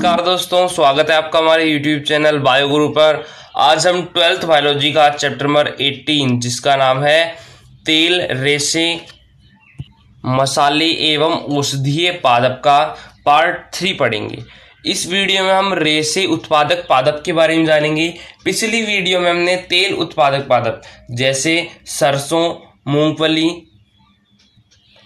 नमस्कार दोस्तों, स्वागत है आपका हमारे YouTube चैनल बायोगुरु पर। आज हम 12th बायोलॉजी का चैप्टर नंबर 18 जिसका नाम है तेल, रेशे, मसाले एवं औषधीय पादप का पार्ट 3 पढ़ेंगे। इस वीडियो में हम रेशे उत्पादक पादप के बारे में जानेंगे। पिछली वीडियो में हमने तेल उत्पादक पादप जैसे सरसों, मूंगफली,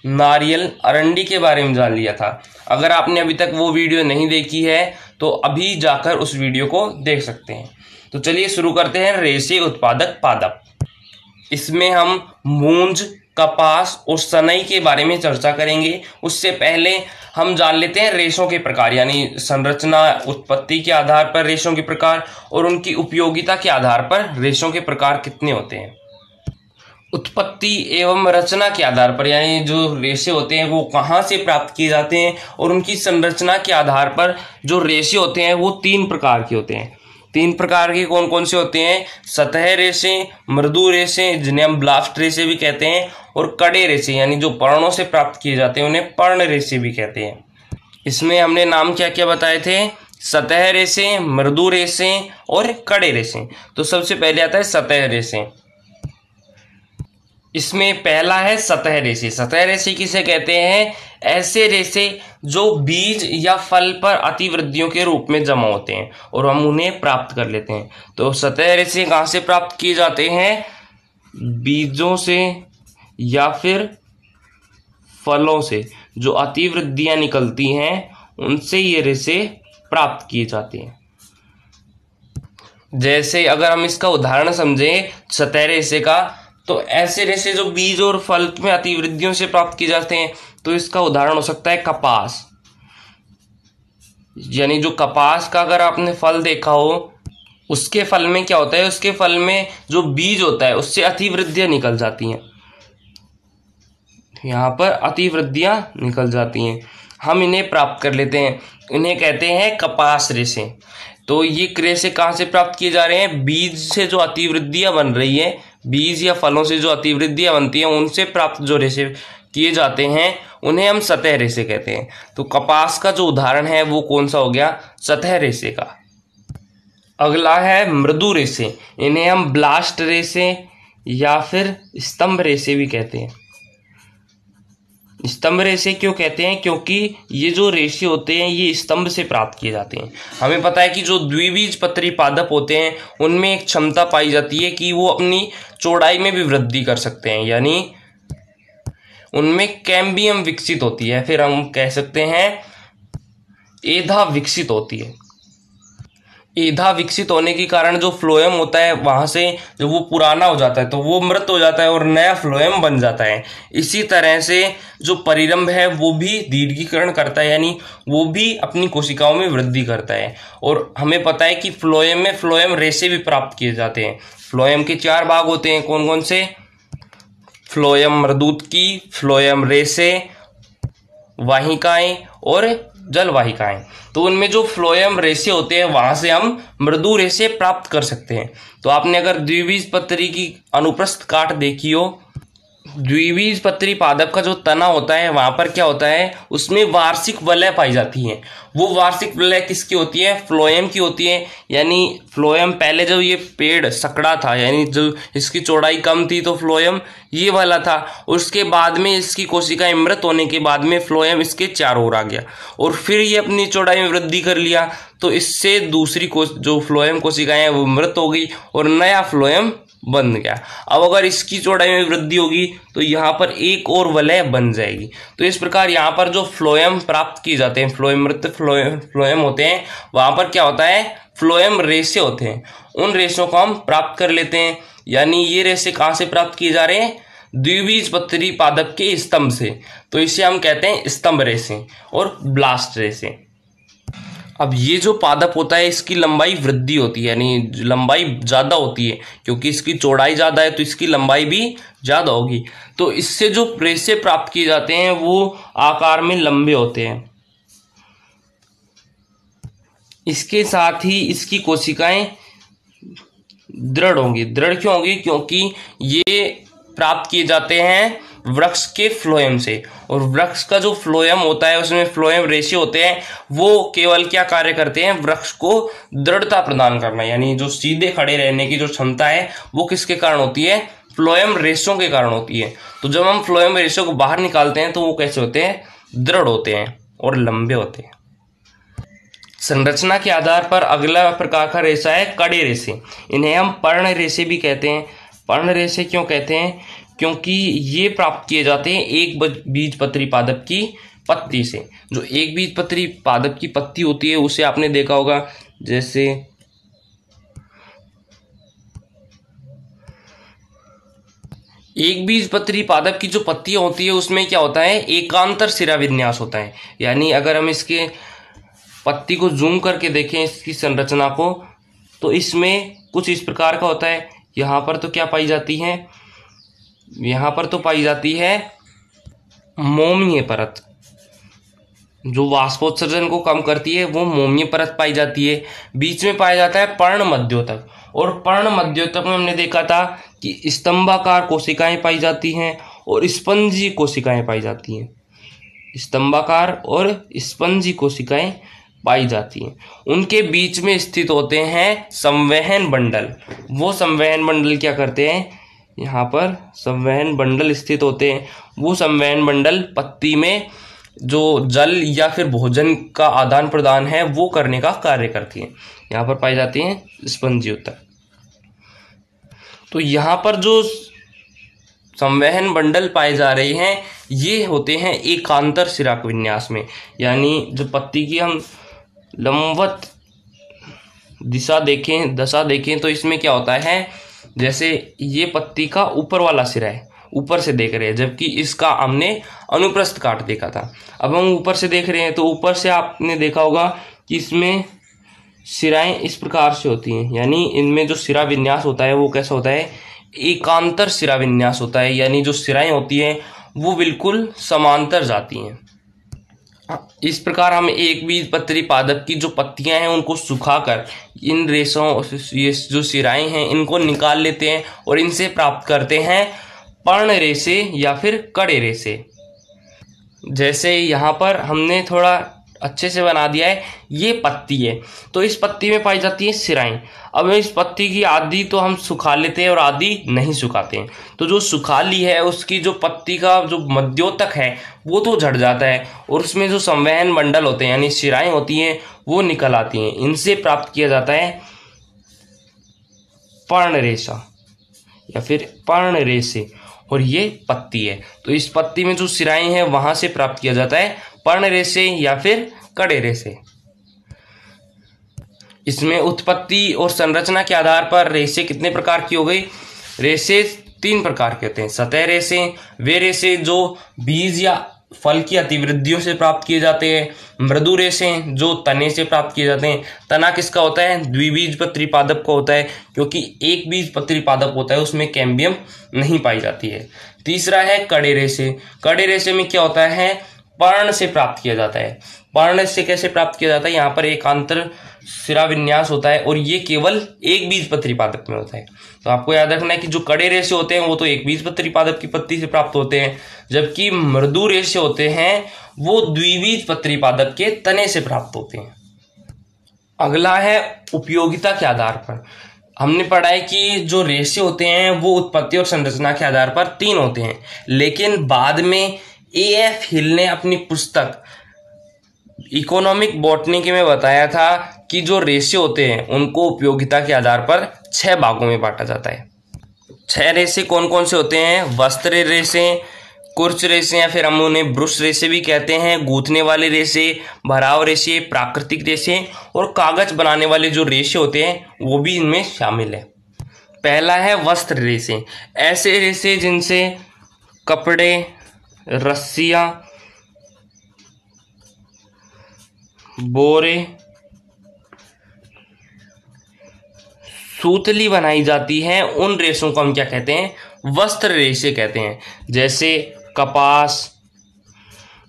नारियल, अरंडी के बारे में जान लिया था। अगर आपने अभी तक वो वीडियो नहीं देखी है तो अभी जाकर उस वीडियो को देख सकते हैं। तो चलिए शुरू करते हैं रेशे उत्पादक पादप। इसमें हम मूंज, कपास और सनई के बारे में चर्चा करेंगे। उससे पहले हम जान लेते हैं रेशों के प्रकार, यानी संरचना, उत्पत्ति के आधार पर रेशों के प्रकार और उनकी उपयोगिता के आधार पर रेशों के प्रकार कितने होते हैं। उत्पत्ति एवं रचना के आधार पर, यानी जो रेशे होते हैं वो कहाँ से प्राप्त किए जाते हैं, और उनकी संरचना के आधार पर जो रेशे होते हैं वो 3 प्रकार के होते हैं। 3 प्रकार के कौन कौन से होते हैं? सतह रेशे, मृदु रेशे जिन्हें हम ब्लास्ट रेशे भी कहते हैं, और कड़े रेशे यानी जो पर्णों से प्राप्त किए जाते हैं उन्हें पर्ण रेशे भी कहते हैं। इसमें हमने नाम क्या क्या बताए थे? सतह रेशे, मृदु रेशे और कड़े रेशे। तो सबसे पहले आता है सतह रेशे। इसमें पहला है सतह रेशे। सतह रेशे किसे कहते हैं? ऐसे रेशे जो बीज या फल पर अतिवृद्धियों के रूप में जमा होते हैं और हम उन्हें प्राप्त कर लेते हैं। तो सतह रेशे कहाँ से प्राप्त किए जाते हैं? बीजों से या फिर फलों से जो अतिवृद्धियां निकलती हैं उनसे ये रेशे प्राप्त किए जाते हैं। जैसे अगर हम इसका उदाहरण समझें सतह रेशे का, तो ऐसे रेशे जो बीज और फल में अतिवृद्धियों से प्राप्त किए जाते हैं, तो इसका उदाहरण हो सकता है कपास। यानी जो कपास का अगर आपने फल देखा हो, उसके फल में क्या होता है? उसके फल में जो बीज होता है उससे अतिवृद्धियां निकल जाती हैं। यहाँ पर अतिवृद्धियां निकल जाती हैं, हम इन्हें प्राप्त कर लेते हैं। इन्हें कहते हैं कपास रेशे। तो ये रेशे कहाँ से प्राप्त किए जा रहे हैं? बीज से जो अतिवृद्धियां बन रही है, बीज या फलों से जो अतिवृद्धियां बनती हैं उनसे प्राप्त जो रेशे किए जाते हैं उन्हें हम सतह रेशे कहते हैं। तो कपास का जो उदाहरण है वो कौन सा हो गया? सतह रेशे का। अगला है मृदु रेशे। इन्हें हम ब्लास्ट रेशे या फिर स्तंभ रेशे भी कहते हैं। स्तंभ रेशे क्यों कहते हैं? क्योंकि ये जो रेशे होते हैं ये स्तंभ से प्राप्त किए जाते हैं। हमें पता है कि जो द्विबीजपत्री पादप होते हैं उनमें एक क्षमता पाई जाती है कि वो अपनी चौड़ाई में भी वृद्धि कर सकते हैं, यानी उनमें कैम्बियम विकसित होती है, फिर हम कह सकते हैं एधा विकसित होती है। एधा विकसित होने के कारण जो फ्लोएम होता है वहां से जब वो पुराना हो जाता है तो वो मृत हो जाता है और नया फ्लोएम बन जाता है। इसी तरह से जो परिरंभ है वो भी दीर्घीकरण करता है, यानी वो भी अपनी कोशिकाओं में वृद्धि करता है। और हमें पता है कि फ्लोएम में फ्लोएम रेशे भी प्राप्त किए जाते हैं। फ्लोएम के 4 भाग होते हैं, कौन कौन से? फ्लोएम मृदुतकी, फ्लोएम रेशे, वाहिकाएं और जल वाहिकाएं। तो उनमें जो फ्लोएम रेशे होते हैं वहां से हम मृदु रेशे प्राप्त कर सकते हैं। तो आपने अगर द्विबीजपत्री की अनुप्रस्थ काट देखी हो, द्विबीजपत्री पादप का जो तना होता है वहां पर क्या होता है? उसमें वार्षिक वलय पाई जाती है। वो वार्षिक वलय किसकी होती है? फ्लोएम की होती है। यानी फ्लोएम पहले जब ये पेड़ सकड़ा था, यानी जो इसकी चौड़ाई कम थी तो फ्लोएम ये वाला था। उसके बाद में इसकी कोशिकाएं मृत होने के बाद में फ्लोएम इसके चारों ओर आ गया और फिर ये अपनी चौड़ाई में वृद्धि कर लिया। तो इससे दूसरी जो फ्लोएम कोशिकाएं हैं वो मृत हो गई और नया फ्लोएम बन गया। अब अगर इसकी चौड़ाई में वृद्धि होगी तो यहाँ पर एक और वलय बन जाएगी। तो इस प्रकार यहाँ पर जो फ्लोएम प्राप्त किए जाते हैं, फ्लोएम मृत फ्लोएम होते हैं, वहां पर क्या होता है? फ्लोएम रेशे होते हैं। उन रेशों को हम प्राप्त कर लेते हैं। यानी ये रेशे कहाँ से प्राप्त किए जा रहे हैं? द्विबीजपत्री पादप के स्तंभ से। तो इसे हम कहते हैं स्तंभ रेशे और ब्लास्ट रेशे। अब ये जो पादप होता है इसकी लंबाई वृद्धि होती है, यानी लंबाई ज़्यादा होती है, क्योंकि इसकी चौड़ाई ज़्यादा है तो इसकी लंबाई भी ज़्यादा होगी। तो इससे जो रेशे प्राप्त किए जाते हैं वो आकार में लंबे होते हैं। इसके साथ ही इसकी कोशिकाएं दृढ़ होंगी। दृढ़ क्यों होंगी? क्योंकि ये प्राप्त किए जाते हैं वृक्ष के फ्लोएम से। और वृक्ष का जो फ्लोएम होता है उसमें फ्लोएम रेशे होते हैं, वो केवल क्या कार्य करते हैं, वृक्ष को दृढ़ता प्रदान करना, यानी जो सीधे खड़े रहने की जो क्षमता है वो किसके कारण होती है, फ्लोएम रेशों के कारण होती है। तो जब हम फ्लोएम रेशों को बाहर निकालते हैं तो वो कैसे होते हैं, दृढ़ होते हैं और लंबे होते हैं। संरचना के आधार पर अगला प्रकार का रेशा है कड़े रेशे। इन्हें हम पर्ण रेशे भी कहते हैं। पर्ण रेशे क्यों कहते हैं, क्योंकि ये प्राप्त किए जाते हैं एक बीजपत्री पादप की पत्ती से। जो एक बीजपत्री पादप की पत्ती होती है उसे आपने देखा होगा, जैसे एक बीजपत्री पादप की जो पत्तियां होती है उसमें क्या होता है, एकांतर शिरा विन्यास होता है। यानी अगर हम इसके पत्ती को जूम करके देखें इसकी संरचना को, तो इसमें कुछ इस प्रकार का होता है। यहाँ पर तो क्या पाई जाती है, यहाँ पर तो पाई जाती है मोमीय परत, जो वाष्पोत्सर्जन को कम करती है, वो मोमीय परत पाई जाती है। बीच में पाया जाता है पर्ण मध्योतक, और पर्ण मध्योतक में हमने देखा था कि स्तंभाकार कोशिकाएं पाई जाती हैं और स्पंजी कोशिकाएं पाई जाती हैं। स्तंभाकार और स्पंजी कोशिकाएं पाई जाती हैं। उनके बीच में स्थित होते हैं संवहन बंडल। वो संवहन बंडल क्या करते हैं, यहाँ पर संवहन बंडल स्थित होते हैं। वो संवहन बंडल पत्ती में जो जल या फिर भोजन का आदान प्रदान है वो करने का कार्य करती है। यहाँ पर पाई जाती हैं स्पंजी ऊतक। तो यहाँ पर जो संवहन बंडल पाए जा रहे हैं ये होते हैं एकांतर शिराक विन्यास में, यानी जो पत्ती की हम लंबवत दशा देखें तो इसमें क्या होता है, जैसे ये पत्ती का ऊपर वाला सिरा है, ऊपर से देख रहे हैं, जबकि इसका हमने अनुप्रस्थ काट देखा था। अब हम ऊपर से देख रहे हैं तो ऊपर से आपने देखा होगा कि इसमें सिराएं इस प्रकार से होती हैं, यानी इनमें जो सिरा विन्यास होता है वो कैसा होता है, एकांतर सिरा विन्यास होता है। यानी जो सिराएं होती हैं वो बिल्कुल समांतर जाती हैं। इस प्रकार हम एक बीजपत्री पादप की जो पत्तियां हैं उनको सुखाकर इन रेशों, ये जो सिराएं हैं इनको निकाल लेते हैं और इनसे प्राप्त करते हैं पर्ण रेशे या फिर कड़े रेशे। जैसे यहाँ पर हमने थोड़ा अच्छे से बना दिया है, ये पत्ती है तो इस पत्ती में पाई जाती है सिराएं। अब इस पत्ती की आधी तो हम सुखा लेते हैं और आधी नहीं सुखाते हैं। तो जो सुखा ली है उसकी जो पत्ती का जो मध्योतक है वो तो झड़ जाता है और उसमें जो संवहन मंडल होते हैं यानी सिराएं होती हैं वो निकल आती हैं। इनसे प्राप्त किया जाता है पर्ण रेशा या फिर पर्ण रेशे, और ये पत्ती है। तो इस पत्ती में जो सिराएं हैं वहां से प्राप्त किया जाता है पर्ण रेशे या फिर कड़े रेशे। इसमें उत्पत्ति और संरचना के आधार पर रेशे कितने प्रकार की हो गई, रेशे 3 प्रकार के होते हैं। सतह रेशे, वे रेशे जो बीज या फल की अतिवृद्धियों से प्राप्त किए जाते हैं। मृदु रेशे जो तने से प्राप्त किए जाते हैं। तना किसका होता है, द्विबीजपत्री पादप का होता है, क्योंकि एक बीजपत्री पादप होता है उसमें कैम्बियम नहीं पाई जाती है। तीसरा है कड़े रेशे। कड़े रेशे में क्या होता है, पर्ण से प्राप्त किया जाता है। पर्ण से कैसे प्राप्त किया जाता है, यहाँ पर एकांतर सिरा विन्यास होता है और ये केवल एक बीजपत्री पादप में होता है। तो आपको याद रखना है कि जो कड़े रेशे होते हैं वो तो एक बीजपत्री पादप की पत्ती से प्राप्त होते हैं, जबकि मृदु रेशे होते हैं वो द्विबीजपत्री पादप के तने से प्राप्त होते हैं। अगला है उपयोगिता के आधार पर। हमने पढ़ा है कि जो रेशे होते हैं वो उत्पत्ति और संरचना के आधार पर 3 होते हैं, लेकिन बाद में A.F. हिल ने अपनी पुस्तक इकोनॉमिक बॉटनी के में बताया था कि जो रेशे होते हैं उनको उपयोगिता के आधार पर 6 भागों में बांटा जाता है। 6 रेशे कौन कौन से होते हैं, वस्त्र रेशे, कुर्च रेशे या फिर हम उन्हें ब्रुश रेशे भी कहते हैं, गूंथने वाले रेशे, भराव रेशे, प्राकृतिक रेशे और कागज बनाने वाले जो रेशे होते हैं वो भी इनमें शामिल है। पहला है वस्त्र रेशे। ऐसे रेशे जिनसे कपड़े, रस्सियां, बोरे, सूतली बनाई जाती हैं, उन रेशों को हम क्या कहते हैं, वस्त्र रेशे कहते हैं। जैसे कपास,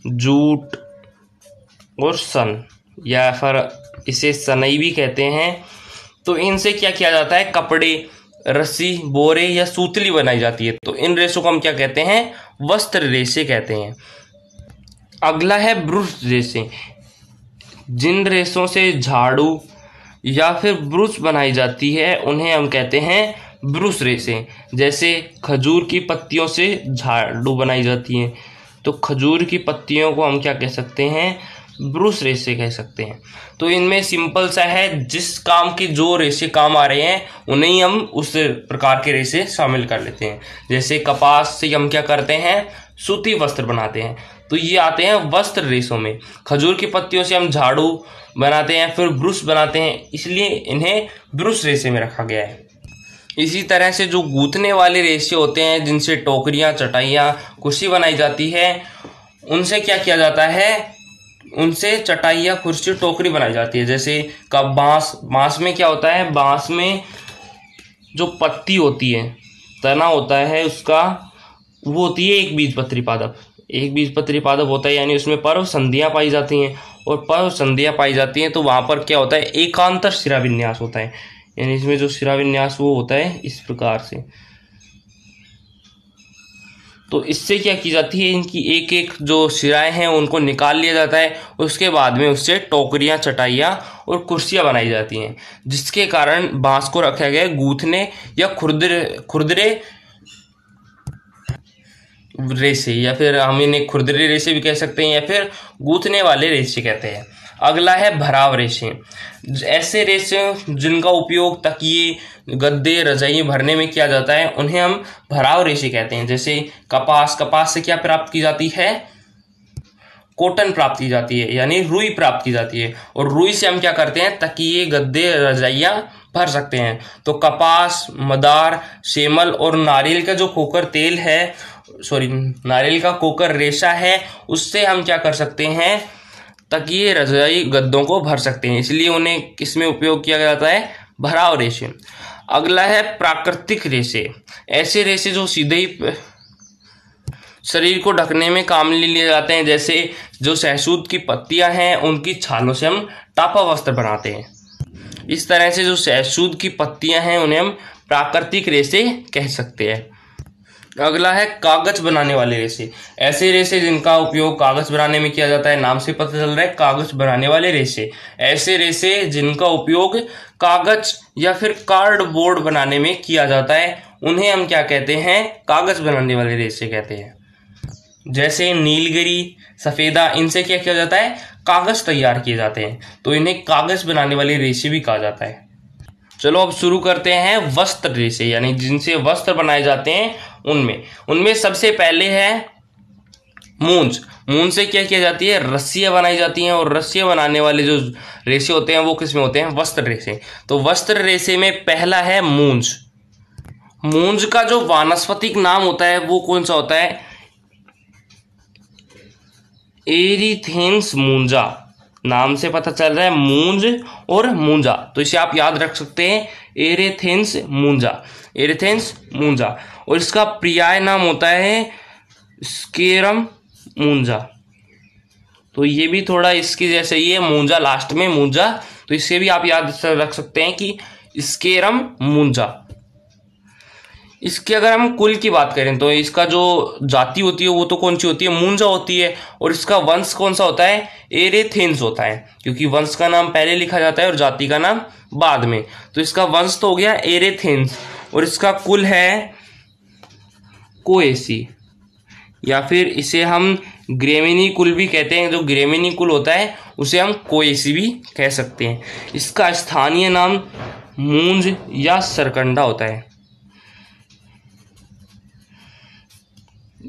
जूट और सन या फिर इसे सनई भी कहते हैं। तो इनसे क्या किया जाता है, कपड़े, रस्सी, बोरे या सूतली बनाई जाती है। तो इन रेशों को हम क्या कहते हैं? वस्त्र रेशे कहते हैं। अगला है ब्रुश रेशे। जिन रेशों से झाड़ू या फिर ब्रुश बनाई जाती है उन्हें हम कहते हैं ब्रुश रेशे। जैसे खजूर की पत्तियों से झाड़ू बनाई जाती है, तो खजूर की पत्तियों को हम क्या कह सकते हैं? ब्रुश रेशे कह सकते हैं। तो इनमें सिंपल सा है, जिस काम की जो रेशे काम आ रहे हैं उन्हें ही हम उस प्रकार के रेशे शामिल कर लेते हैं। जैसे कपास से हम क्या करते हैं? सूती वस्त्र बनाते हैं, तो ये आते हैं वस्त्र रेशों में। खजूर की पत्तियों से हम झाड़ू बनाते हैं, फिर ब्रुश बनाते हैं, इसलिए इन्हें ब्रुश रेशे में रखा गया है। इसी तरह से जो गूंथने वाले रेशे होते हैं, जिनसे टोकरियां, चटाइयां, कुर्सी बनाई जाती है, उनसे क्या किया जाता है? उनसे चटाइयां, कुर्सी, टोकरी बनाई जाती है। जैसे कब बांस में क्या होता है? बांस में जो पत्ती होती है, तना होता है उसका, वो होती है एक बीजपत्री पादप। एक बीजपत्री पादप होता है, यानी उसमें पर्व संधियां पाई जाती हैं, और पर्व संधियां पाई जाती हैं तो वहां पर क्या होता है? एकांतर शिराविन्यास होता है, यानी इसमें जो शिराविन्यास वो होता है इस प्रकार से। तो इससे क्या की जाती है? इनकी एक एक जो शिराएं हैं उनको निकाल लिया जाता है, उसके बाद में उससे टोकरियां, चटाइयां और कुर्सियां बनाई जाती हैं, जिसके कारण बांस को रखा गया है गूंथने या खुरदरे रेशे, या फिर हम इन्हें खुरदरे रेशे भी कह सकते हैं, या फिर गूंथने वाले रेशे कहते हैं। अगला है भराव रेशे। ऐसे रेशे जिनका उपयोग तकिए, गद्दे, रजाई भरने में किया जाता है उन्हें हम भराव रेशे कहते हैं। जैसे कपास से क्या प्राप्त की जाती है? कॉटन प्राप्त की जाती है, यानी रुई प्राप्त की जाती है, और रुई से हम क्या करते हैं? तकिए, गद्दे, रजाइयां भर सकते हैं। तो कपास, मदार, सेमल और नारियल का जो कोकर तेल है, नारियल का कोकर रेशा है, उससे हम क्या कर सकते हैं? तकिए, रजाई, गद्दों को भर सकते हैं, इसलिए उन्हें किसमें उपयोग किया जाता है? भराव रेशे। अगला है प्राकृतिक रेशे। ऐसे रेशे जो सीधे ही शरीर को ढकने में काम ले लिए जाते हैं। जैसे जो सहसूत की पत्तियां हैं उनकी छालों से हम टापा वस्त्र बनाते हैं। इस तरह से जो सहसूत की पत्तियां हैं उन्हें हम प्राकृतिक रेशे कह सकते हैं। अगला है कागज बनाने वाले रेशे। ऐसे रेशे जिनका उपयोग कागज बनाने में किया जाता है, नाम से पता चल रहा है कागज बनाने वाले रेशे। ऐसे रेशे जिनका उपयोग कागज या फिर कार्डबोर्ड बनाने में किया जाता है उन्हें हम क्या कहते हैं? कागज बनाने वाले रेशे कहते हैं। जैसे नीलगिरी, सफेदा, इनसे क्या किया जाता है? कागज तैयार किए जाते हैं, तो इन्हें कागज बनाने वाले रेशे भी कहा जाता है। चलो अब शुरू करते हैं वस्त्र रेशे, यानी जिनसे वस्त्र बनाए जाते हैं उनमें सबसे पहले है मूंज। मूंज से क्या किया जाती है? रस्सियां बनाई जाती हैं, और रस्सियां बनाने वाले जो रेशे होते हैं वो किसमें होते हैं? वस्त्र रेशे। तो वस्त्र रेशे में पहला है मूंज। मूंज का जो वानस्पतिक नाम होता है वो कौन सा होता है? एरीथेन्स मूंजा, नाम से पता चल रहा है मूंज और मूंजा, तो इसे आप याद रख सकते हैं, एरेथेन्स मूंजा, एरेथेन्स मूंजा। और इसका पर्याय नाम होता है स्केरम मूंजा। तो ये भी थोड़ा इसके जैसे ही है, मूंजा लास्ट में मूंजा, तो इसे भी आप याद रख सकते हैं कि स्केरम मूंजा। इसके अगर हम कुल की बात करें तो इसका जो जाति होती है वो तो कौन सी होती है? मूंजा होती है। और इसका वंश कौन सा होता है? एरेथेन्स होता है, क्योंकि वंश का नाम पहले लिखा जाता है और जाति का नाम बाद में। तो इसका वंश तो हो गया एरेथेन्स, और इसका कुल है कोएसी, या फिर इसे हम ग्रेमिनी कुल भी कहते हैं। जो ग्रेमिनी कुल होता है उसे हम कोएसी भी कह सकते हैं। इसका स्थानीय नाम मूंज या सरकंडा होता है।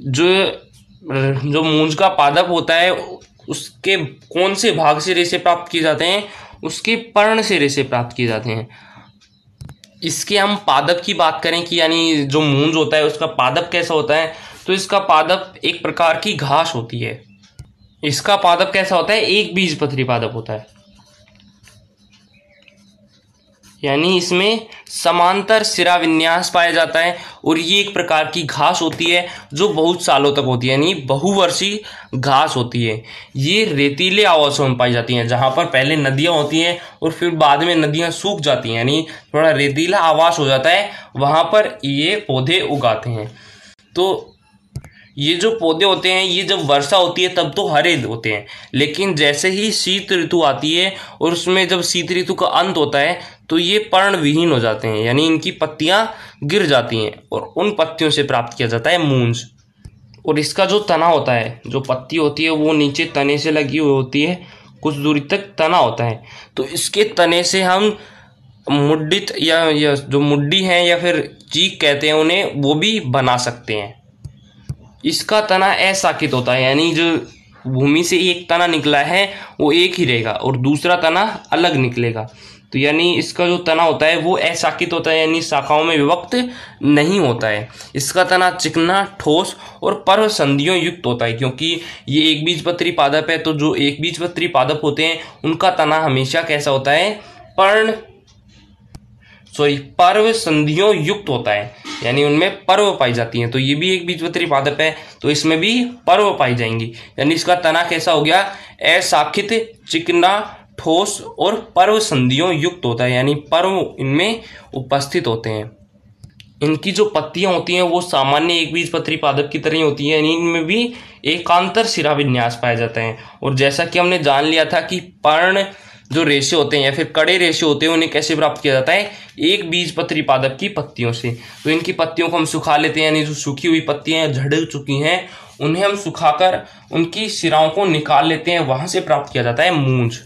जो मूंज का पादप होता है उसके कौन से भाग से रेशे प्राप्त किए जाते हैं? उसके पर्ण से रेशे प्राप्त किए जाते हैं। इसके हम पादप की बात करें कि यानी जो मूंज होता है उसका पादप कैसा होता है, तो इसका पादप एक प्रकार की घास होती है। इसका पादप कैसा होता है? एक बीजपत्री पादप होता है। यानी इसमें समांतर सिरा विन्यास पाया जाता है और ये एक प्रकार की घास होती है जो बहुत सालों तक होती है, यानी बहुवर्षीय घास होती है। ये रेतीले आवासों में पाई जाती हैं जहाँ पर पहले नदियाँ होती हैं और फिर बाद में नदियाँ सूख जाती हैं, यानी थोड़ा रेतीला आवास हो जाता है, वहाँ पर ये पौधे उगाते हैं। तो ये जो पौधे होते हैं ये जब वर्षा होती है तब तो हरे होते हैं, लेकिन जैसे ही शीत ऋतु आती है और उसमें जब शीत ऋतु का अंत होता है तो ये पर्णविहीन हो जाते हैं, यानी इनकी पत्तियां गिर जाती हैं और उन पत्तियों से प्राप्त किया जाता है मूंज। और इसका जो तना होता है, जो पत्ती होती है वो नीचे तने से लगी हुई होती है, कुछ दूरी तक तना होता है, तो इसके तने से हम मुड्डित या जो मुड्डी हैं या फिर चीक कहते हैं उन्हें, वो भी बना सकते हैं। इसका तना अशाखित होता है, यानी जो भूमि से एक तना निकला है वो एक ही रहेगा और दूसरा तना अलग निकलेगा। तो यानी इसका जो तना होता है वो अशाखित होता है, यानी शाखाओं में विभक्त नहीं होता है। इसका तना चिकना, ठोस और पर्व संधियों युक्त होता है, क्योंकि ये एक बीजपत्री पादप है। तो जो एक बीजपत्री पादप होते हैं उनका तना हमेशा कैसा होता है, पर्व संधियों युक्त होता है, यानी उनमें पर्व पाई जाती हैं। तो ये भी एक बीजपत्री पादप है तो इसमें भी पर्व पाई जाएंगी, यानी इसका तना कैसा हो गया, अशाखित, चिकना, ठोस और पर्व संधियों युक्त होता है, यानी पर्व इनमें उपस्थित होते हैं। इनकी जो पत्तियां होती हैं वो सामान्य एक बीजपत्री पादप की तरह ही होती है, यानी इनमें भी एकांतर सिरा विन्यास पाया जाता है। और जैसा कि हमने जान लिया था कि पर्ण जो रेशे होते हैं या फिर कड़े रेशे होते हैं उन्हें कैसे प्राप्त किया जाता है, एक बीजपत्री पादप की पत्तियों से। तो इनकी पत्तियों को हम सुखा लेते हैं, यानी जो सूखी हुई पत्तियां झड़ चुकी हैं उन्हें हम सुखाकर उनकी सिराओं को निकाल लेते हैं, वहां से प्राप्त किया जाता है मूंज।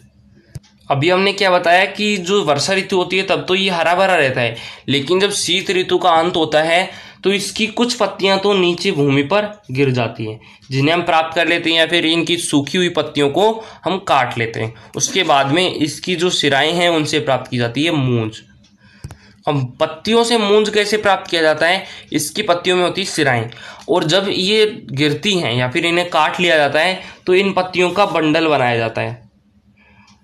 अभी हमने क्या बताया कि जो वर्षा ऋतु होती है तब तो ये हरा भरा रहता है, लेकिन जब शीत ऋतु का अंत होता है तो इसकी कुछ पत्तियां तो नीचे भूमि पर गिर जाती हैं, जिन्हें हम प्राप्त कर लेते हैं, या फिर इनकी सूखी हुई पत्तियों को हम काट लेते हैं। उसके बाद में इसकी जो सिराएं हैं उनसे प्राप्त की जाती है मूंज। अब पत्तियों से मूंज कैसे प्राप्त किया जाता है, इसकी पत्तियों में होती है सिराएं, और जब ये गिरती हैं या फिर इन्हें काट लिया जाता है तो इन पत्तियों का बंडल बनाया जाता है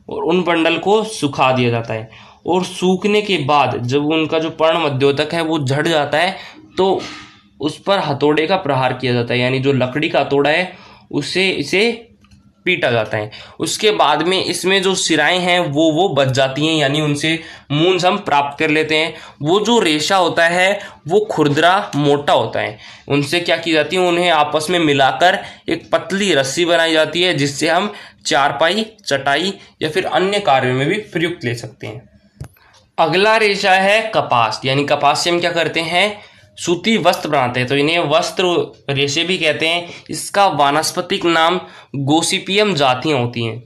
और उन बंडल को सुखा दिया जाता है। और सूखने के बाद जब उनका जो पर्ण मध्योतक है वो झड़ जाता है तो उस पर हथौड़े का प्रहार किया जाता है, यानी जो लकड़ी का हथौड़ा है उससे इसे पीटा जाता है। उसके बाद में इसमें जो सिराएं हैं वो बच जाती हैं, यानी उनसे मूंज हम प्राप्त कर लेते हैं। वो जो रेशा होता है वो खुरदरा मोटा होता है, उनसे क्या की जाती है, उन्हें आपस में मिलाकर एक पतली रस्सी बनाई जाती है, जिससे हम चारपाई, चटाई या फिर अन्य कार्यों में भी प्रयुक्त ले सकते हैं। अगला रेशा है कपास, यानी कपास से हम क्या करते हैं, सूती वस्त्र बनाते हैं, तो इन्हें वस्त्र रेशे भी कहते हैं। इसका वानस्पतिक नाम गोसिपियम जातियां होती हैं,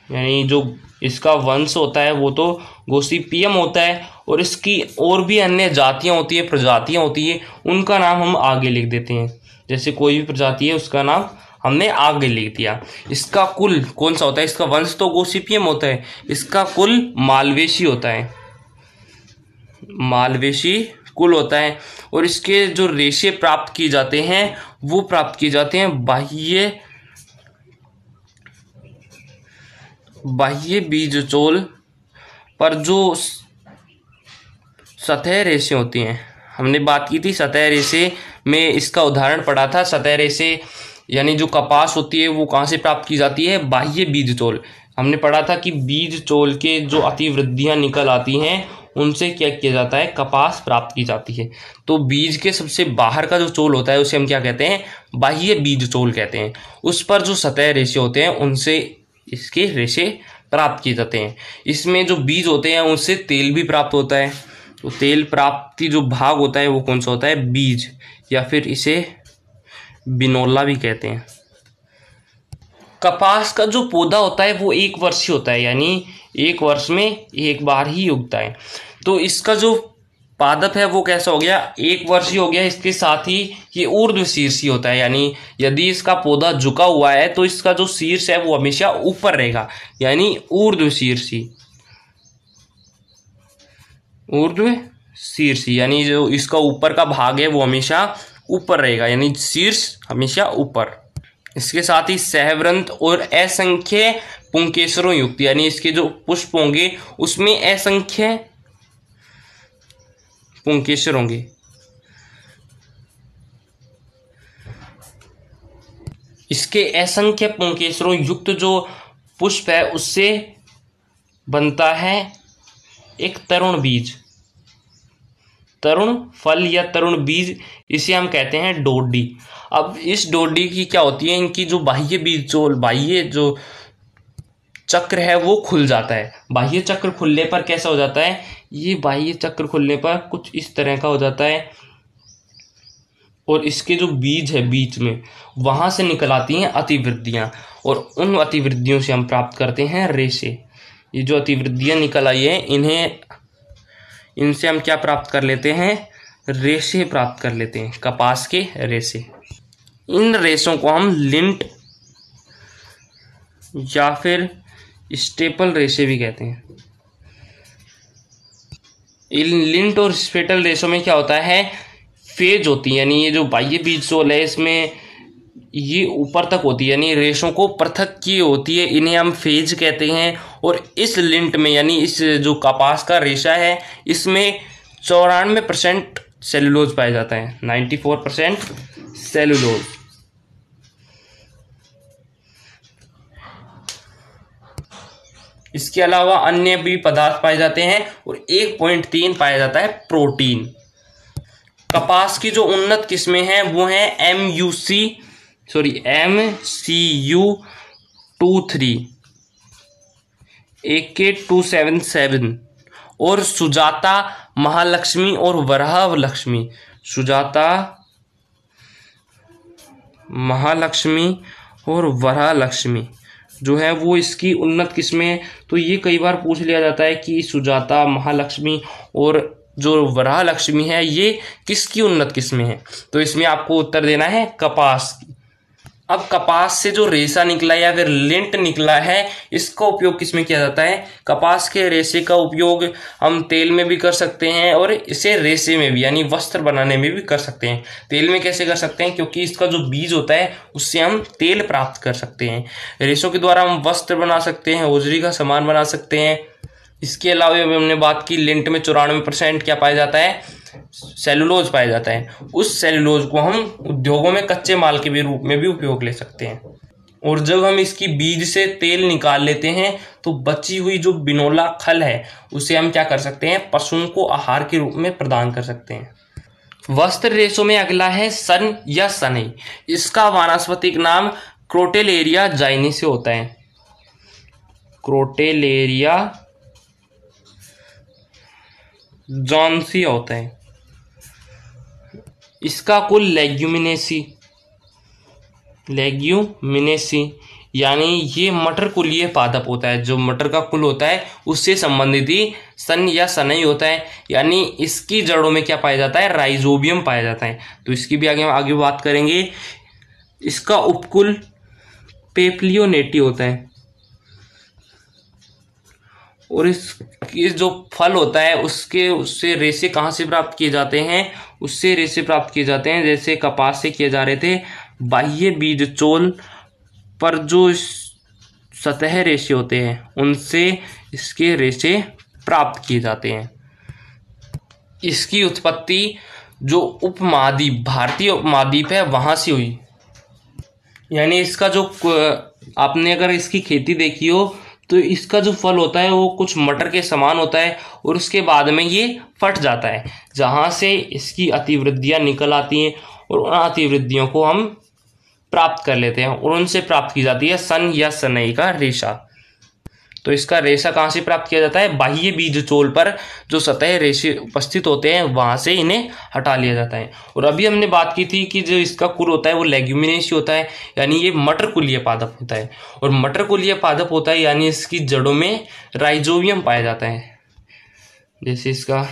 यानी जो इसका वंश होता है वो तो गोसिपियम होता है, और इसकी और भी अन्य जातियां होती है, प्रजातियां होती है, उनका नाम हम आगे लिख देते हैं। जैसे कोई भी प्रजाति है उसका नाम हमने आगे लिख दिया। इसका कुल कौन सा होता है, इसका वंश तो गोसिपियम होता है, इसका कुल मालवेशी होता है, मालवेशी कुल होता है। और इसके जो रेशे प्राप्त किए जाते हैं वो प्राप्त किए जाते हैं बाह्य बीजचोल पर जो सतह रेशे होती हैं। हमने बात की थी सतह रेशे में, इसका उदाहरण पढ़ा था। सतह रेशे यानी जो कपास होती है वो कहाँ से प्राप्त की जाती है, बाह्य बीजचोल। हमने पढ़ा था कि बीजचोल के जो अतिवृद्धियां निकल आती हैं उनसे क्या किया जाता है, कपास प्राप्त की जाती है। तो बीज के सबसे बाहर का जो चोल होता है उसे हम क्या कहते हैं, बाह्य बीजचोल कहते हैं। उस पर जो सतह रेशे होते हैं उनसे इसके रेशे प्राप्त किए जाते हैं। इसमें जो बीज होते हैं उनसे तेल भी प्राप्त होता है। तो तेल प्राप्ति जो भाग होता है वो कौन सा होता है, बीज, या फिर इसे बिनोला भी कहते हैं। कपास का जो पौधा होता है वो एक वर्षीय होता है, यानी एक वर्ष में एक बार ही उगता है। तो इसका जो पादप है वो कैसा हो गया, एक वर्षीय हो गया। इसके साथ ही ये ऊर्ध्वशीर्षी होता है, यानी यदि इसका पौधा झुका हुआ है तो इसका जो शीर्ष है वो हमेशा ऊपर रहेगा, यानी ऊर्ध्वशीर्षी। ऊर्ध्वशीर्षी यानी जो इसका ऊपर का भाग है वो हमेशा ऊपर रहेगा, यानी शीर्ष हमेशा ऊपर। इसके साथ ही सहव्रंत और असंख्य पुंकेसरों युक्त, यानी इसके जो पुष्प होंगे उसमें असंख्य पुंकेसर होंगे। इसके असंख्य पुंकेसरों युक्त जो पुष्प है उससे बनता है एक तरुण बीज, तरुण फल या तरुण बीज, इसे हम कहते हैं डोडी। अब इस डोडी की क्या होती है, इनकी जो बाह्य बीज जो बाह्य जो चक्र है वो खुल जाता है। बाह्य चक्र खुलने पर कैसा हो जाता है, ये बाह्य चक्र खुलने पर कुछ इस तरह का हो जाता है, और इसके जो बीज है बीच में वहां से निकल आती हैं अतिवृद्धियां, और उन अतिवृद्धियों से हम प्राप्त करते हैं रेशे। ये जो अतिवृद्धियां निकल आई है इनसे हम क्या प्राप्त कर लेते हैं, रेशे प्राप्त कर लेते हैं, कपास के रेशे। इन रेशों को हम लिंट या फिर स्टेपल रेशे भी कहते हैं। इन लिंट और स्टेपल रेशों में क्या होता है, फेज होती है, यानी ये जो बाह्य बीज सोल है इसमें ये ऊपर तक होती है, यानी रेशों को पृथक की होती है, इन्हें हम फेज कहते हैं। और इस लिंट में यानी इस जो कपास का रेशा है इसमें 94% सेलुलोज पाया जाता है, 94% सेलुलोज। इसके अलावा अन्य भी पदार्थ पाए जाते हैं, और 1.3 पाया जाता है प्रोटीन। कपास की जो उन्नत किस्में हैं वो हैं MCU23, AK277 और सुजाता, महालक्ष्मी और वराहलक्ष्मी। सुजाता, महालक्ष्मी और वराहलक्ष्मी जो है वो इसकी उन्नत किस्में। तो ये कई बार पूछ लिया जाता है कि सुजाता, महालक्ष्मी और जो वराहलक्ष्मी है ये किसकी उन्नत किस्में हैं, तो इसमें आपको उत्तर देना है कपास की। अब कपास से जो रेशा निकला या फिर लिंट निकला है इसका उपयोग किसमें किया जाता है, कपास के रेशे का उपयोग हम तेल में भी कर सकते हैं और इसे रेशे में भी यानी वस्त्र बनाने में भी कर सकते हैं। तेल में कैसे कर सकते हैं, क्योंकि इसका जो बीज होता है उससे हम तेल प्राप्त कर सकते हैं। रेशों के द्वारा हम वस्त्र बना सकते हैं, होजरी का सामान बना सकते हैं। इसके अलावा अभी हमने बात की लिंट में 94% क्या पाया जाता है, सेलुलोज पाया जाता है। उस सेलुलोज को हम उद्योगों में कच्चे माल के भी रूप में भी उपयोग ले सकते हैं। और जब हम इसकी बीज से तेल निकाल लेते हैं तो बची हुई जो बिनोला खल है उसे हम क्या कर सकते हैं, पशुओं को आहार के रूप में प्रदान कर सकते हैं। वस्त्र रेशों में अगला है सन या सनई। इसका वानस्पतिक नाम क्रोटेलेरिया जाइनी से होता है, क्रोटेलेरिया जॉन्सी होता है। इसका कुल लेग्यूमिनेसी यानी ये मटर कुलीय पादप होता है। जो मटर का कुल होता है उससे संबंधित ही सन या सनई होता है। यानी इसकी जड़ों में क्या पाया जाता है, राइजोबियम पाया जाता है। तो इसकी भी आगे बात करेंगे। इसका उपकुल पेप्लियोनेटी होता है और इसके जो फल होता है उससे रेशे कहाँ से प्राप्त किए जाते हैं, उससे रेशे प्राप्त किए जाते हैं जैसे कपास से किए जा रहे थे। बाह्य बीज चोल पर जो सतह रेशे होते हैं उनसे इसके रेशे प्राप्त किए जाते हैं। इसकी उत्पत्ति जो उपमहाद्वीप भारतीय उपमहाद्वीप है वहां से हुई। यानी इसका जो आपने अगर इसकी खेती देखी हो तो इसका जो फल होता है वो कुछ मटर के समान होता है और उसके बाद में ये फट जाता है, जहां से इसकी अतिवृद्धियां निकल आती हैं और उन अतिवृद्धियों को हम प्राप्त कर लेते हैं और उनसे प्राप्त की जाती है सन या सनई का रेशा। तो इसका रेशा कहाँ से प्राप्त किया जाता है, बाह्य बीज चोल पर जो सतह रेशे उपस्थित होते हैं वहां से इन्हें हटा लिया जाता है। और अभी हमने बात की थी कि जो इसका कुल होता है वो लेग्यूमिनेसी होता है, यानी ये मटर कुलीय पादप होता है। और मटर कुलीय पादप होता है यानी इसकी जड़ों में राइजोबियम पाया जाता है। जैसे इसका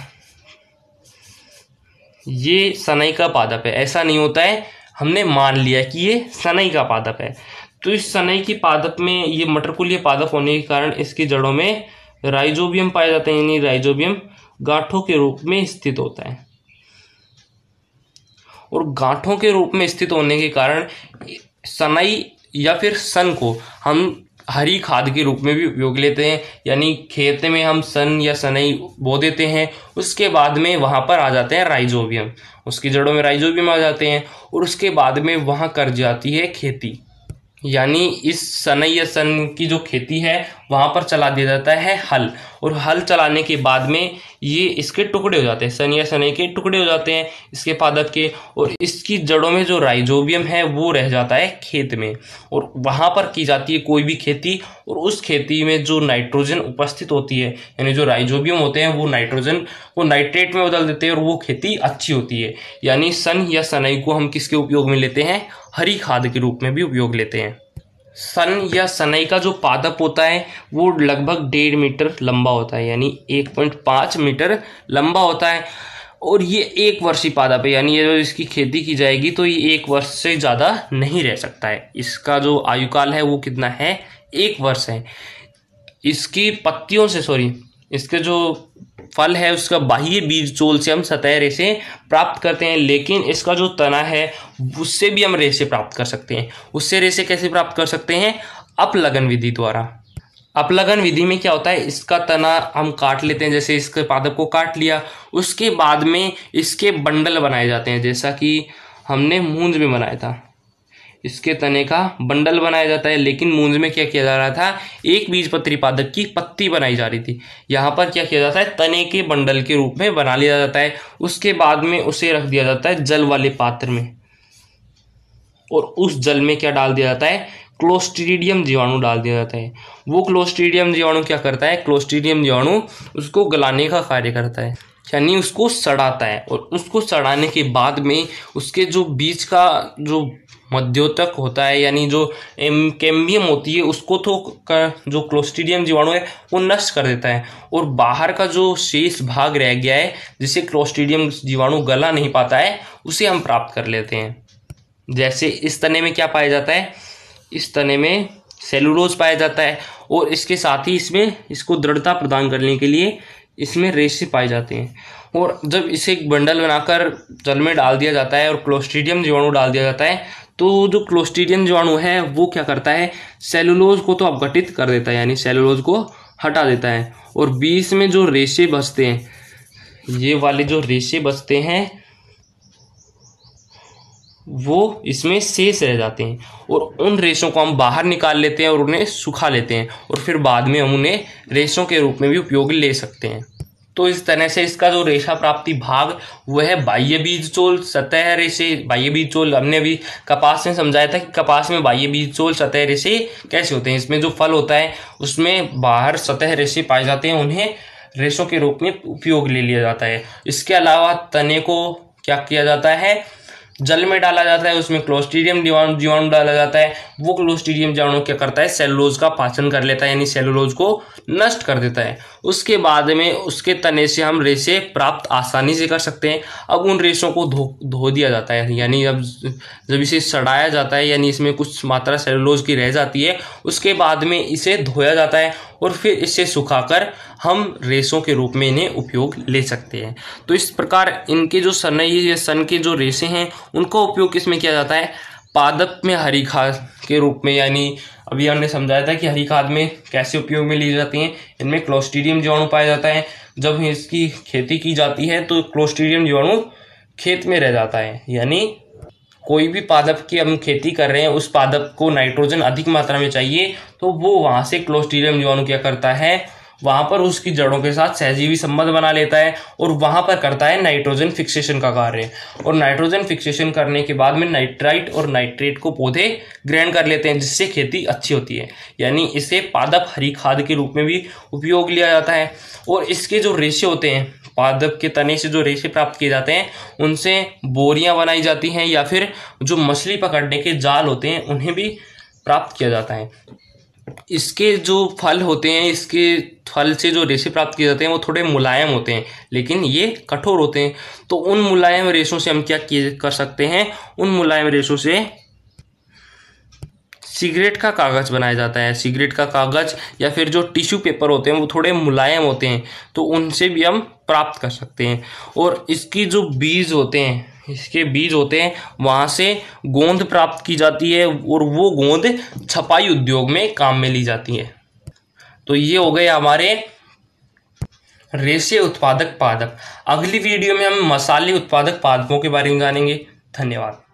ये सनई का पादप है, ऐसा नहीं होता है, हमने मान लिया कि ये सनई का पादप है। तो इस सनई की पादप में ये मटरकुलीय पादप होने के कारण इसकी जड़ों में राइजोबियम पाया जाता है, यानी राइजोबियम गांठों के रूप में स्थित होता है। और गांठों के रूप में स्थित होने के कारण सनई या फिर सन को हम हरी खाद के रूप में भी उपयोग लेते हैं। यानी खेत में हम सन या सनई बो देते हैं, उसके बाद में वहाँ पर आ जाते हैं राइजोबियम, उसकी जड़ों में राइजोबियम आ जाते हैं, और उसके बाद में वहाँ कर जाती है खेती। यानी इस सनई या सन की जो खेती है वहाँ पर चला दिया जाता है हल, और हल चलाने के बाद में ये इसके टुकड़े हो जाते हैं, सन या सनई के टुकड़े हो जाते हैं इसके पादप के, और इसकी जड़ों में जो राइजोबियम है वो रह जाता है खेत में, और वहाँ पर की जाती है कोई भी खेती, और उस खेती में जो नाइट्रोजन उपस्थित होती है, यानी जो राइजोबियम होते हैं वो नाइट्रोजन को नाइट्रेट में बदल देते हैं, और वो खेती अच्छी होती है। यानी सन या सनई को हम किसके उपयोग में लेते हैं? हरी खाद के रूप में भी उपयोग लेते हैं। सन या सनई का जो पादप होता है वो लगभग 1.5 मीटर लंबा होता है, यानी 1.5 मीटर लंबा होता है, और ये 1 वर्षीय पादप है। यानी ये जो इसकी खेती की जाएगी तो ये 1 वर्ष से ज़्यादा नहीं रह सकता है। इसका जो आयुकाल है वो कितना है? 1 वर्ष है। इसकी पत्तियों से इसके जो फल है उसका बाह्य बीज चोल से हम सतह रेशे प्राप्त करते हैं, लेकिन इसका जो तना है उससे भी हम रेशे प्राप्त कर सकते हैं। उससे रेशे कैसे प्राप्त कर सकते हैं? अपलगन विधि द्वारा। अपलगन विधि में क्या होता है, इसका तना हम काट लेते हैं, जैसे इसके पादप को काट लिया, उसके बाद में इसके बंडल बनाए जाते हैं, जैसा कि हमने मूंज में बनाया था, इसके तने का बंडल बनाया जाता है। लेकिन मूंज में क्या किया जा रहा था? एक बीजपत्री पादप की पत्ती बनाई जा रही थी। यहाँ पर क्या किया जाता है? तने के बंडल के रूप में बना लिया जाता है। उसके बाद में उसे रख दिया जाता है जल वाले पात्र में, और उस जल में क्या डाल दिया जाता है? क्लोस्ट्रीडियम जीवाणु डाल दिया जाता है। वो क्लोस्ट्रीडियम जीवाणु क्या करता है? क्लोस्ट्रीडियम जीवाणु उसको गलाने का कार्य करता है, यानी उसको सड़ाता है, और उसको सड़ाने के बाद में उसके जो बीच का जो मध्योतक होता है, यानी जो कैम्बियम होती है, उसको तो जो क्लोस्ट्रीडियम जीवाणु है वो नष्ट कर देता है, और बाहर का जो शेष भाग रह गया है जिसे क्लोस्ट्रीडियम जीवाणु गला नहीं पाता है उसे हम प्राप्त कर लेते हैं। जैसे इस तने में क्या पाया जाता है? इस तने में सेलुलोज पाया जाता है, और इसके साथ ही इसमें इसको दृढ़ता प्रदान करने के लिए इसमें रेशे पाए जाते हैं। और जब इसे एक बंडल बनाकर जल में डाल दिया जाता है और क्लोस्ट्रीडियम जीवाणु डाल दिया जाता है, तो जो क्लोस्ट्रीडियम जीवाणु है वो क्या करता है? सेलुलोज को तो अपघटित कर देता है, यानी सेलुलोज को हटा देता है, और बीच में जो रेशे बचते हैं, ये वाले जो रेशे बचते हैं वो इसमें शेष रह जाते हैं, और उन रेशों को हम बाहर निकाल लेते हैं और उन्हें सुखा लेते हैं, और फिर बाद में हम उन्हें रेशों के रूप में भी उपयोग ले सकते हैं। तो इस तरह से इसका जो रेशा प्राप्ति भाग वह है बाह्य बीज चोल, सतह रेशे। बाह्य बीज चोल हमने अभी कपास में समझाया था कि कपास में बाह्य बीज चोल सतह रेशे कैसे होते हैं। इसमें जो फल होता है उसमें बाहर सतह रेशे पाए जाते हैं, उन्हें रेशों के रूप में उपयोग ले लिया जाता है। इसके अलावा तने को क्या किया जाता है? जल में डाला जाता है, उसमें क्लोस्ट्रीडियम जीवाणु डाला जाता है। वो क्लोस्ट्रीडियम जीवाणु क्या करता है? सेलुलोज का पाचन कर लेता है, यानी सेलुलोज को नष्ट कर देता है। उसके बाद में उसके तने से हम रेशे प्राप्त आसानी से कर सकते हैं। अब उन रेशों को धो दिया जाता है, यानी अब जब इसे सड़ाया जाता है, यानी इसमें कुछ मात्रा सेलुलोज की रह जाती है, उसके बाद में इसे धोया जाता है, और फिर इसे सुखाकर हम रेशों के रूप में इन्हें उपयोग ले सकते हैं। तो इस प्रकार इनके जो सनई या सन के जो रेशे हैं उनका उपयोग किसमें किया जाता है? पादप में हरी खाद के रूप में। यानी अभी हमने समझाया था कि हरी खाद में कैसे उपयोग में ली जाती हैं। इनमें क्लोस्ट्रीडियम जीवाणु पाया जाता है। जब इसकी खेती की जाती है तो क्लोस्ट्रीडियम जीवाणु खेत में रह जाता है, यानी कोई भी पादप की हम खेती कर रहे हैं, उस पादप को नाइट्रोजन अधिक मात्रा में चाहिए, तो वो वहां से क्लोस्ट्रीडियम जीवाणु क्या करता है? वहां पर उसकी जड़ों के साथ सहजीवी संबंध बना लेता है, और वहां पर करता है नाइट्रोजन फिक्सेशन का कार्य। और नाइट्रोजन फिक्सेशन करने के बाद में नाइट्राइट और नाइट्रेट को पौधे ग्रहण कर लेते हैं, जिससे खेती अच्छी होती है। यानी इसे पादप हरी खाद के रूप में भी उपयोग लिया जाता है। और इसके जो रेशे होते हैं, पादप के तने से जो रेशे प्राप्त किए जाते हैं, उनसे बोरियां बनाई जाती हैं, या फिर जो मछली पकड़ने के जाल होते हैं उन्हें भी प्राप्त किया जाता है। इसके जो फल होते हैं, इसके फल से जो रेशे प्राप्त किए जाते हैं वो थोड़े मुलायम होते हैं, लेकिन ये कठोर होते हैं। तो उन मुलायम रेशों से हम क्या कर सकते हैं? उन मुलायम रेशों से सिगरेट का कागज बनाया जाता है। सिगरेट का कागज या फिर जो टिश्यू पेपर होते हैं वो थोड़े मुलायम होते हैं, तो उनसे भी हम प्राप्त कर सकते हैं। और इसकी जो बीज होते हैं, इसके बीज होते हैं, वहाँ से गोंद प्राप्त की जाती है और वो गोंद छपाई उद्योग में काम में ली जाती है। तो ये हो गए हमारे रेशे उत्पादक पादप। अगली वीडियो में हम मसाले उत्पादक पादपों के बारे में जानेंगे। धन्यवाद।